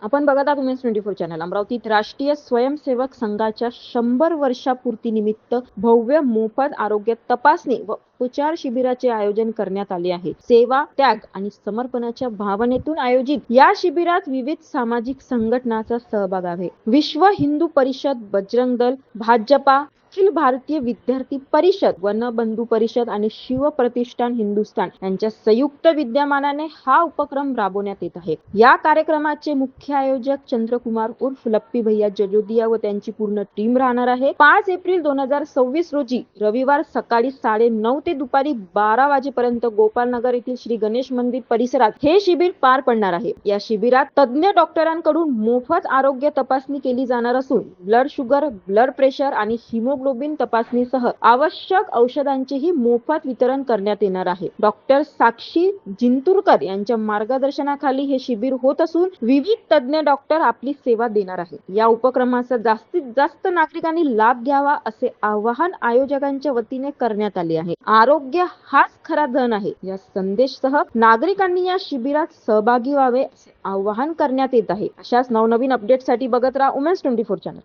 आपण बघत आहात उमेन्स 24 चॅनल. अमरावतीत राष्ट्रीय स्वयंसेवक संघाच्या 100 वर्षापूर्तीनिमित्त भव्य मोफत आरोग्य तपासणी व उपचार शिबिराचे आयोजन करण्यात आले आहे. सेवा, त्याग आणि समर्पणाच्या भावनेतून आयोजित या शिबिरात विविध सामाजिक संघटनांचा सहभाग आहे. विश्व हिंदू परिषद, बजरंग दल, भाजपा, अखिल भारतीय विद्यार्थी परिषद, वनबंधू परिषद आणि शिव प्रतिष्ठान हिंदुस्थान यांच्या संयुक्त विद्यमानाने हा उपक्रम राबवण्यात येत आहे. या कार्यक्रमाचे मुख्य आयोजक चंद्रकुमार उर्फ लप्पी भैया जजोदिया व त्यांची पूर्ण टीम राहणार आहे. 5 एप्रिल 2026 रोजी रविवार सकाळी 9:30 ते दुपारी 12 वाजेपर्यंत गोपालनगर येथील श्री गणेश मंदिर परिसरात हे शिबिर पार पडणार आहे. या शिबिरात तज्ञ डॉक्टरांकडून मोफत आरोग्य तपासणी केली जाणार असून ब्लड शुगर, ब्लड प्रेशर आणि हिमोग्लोबिन तपासणीसह आवश्यक औषधांचेही मोफत वितरण करण्यात येणार आहे. डॉक्टर साक्षी जिंतुरकर यांच्या मार्गदर्शनाखाली हे शिबिर होत असून विविध तज्ञ डॉक्टर आपली सेवा देणार आहेत. या उपक्रमाचा जास्तीत जास्त नागरिकांनी लाभ घ्यावा असे आवाहन आयोजकांच्या वतीने करण्यात आले आहे. आरोग्य हाच खरा धन आहे या संदेशासह नागरिकांनी या शिबिरात सहभागी व्हावे असे आवाहन करण्यात येत आहे. अशाच नवनवीन अपडेटसाठी बघत राहा उमेन्स 24 चॅनल.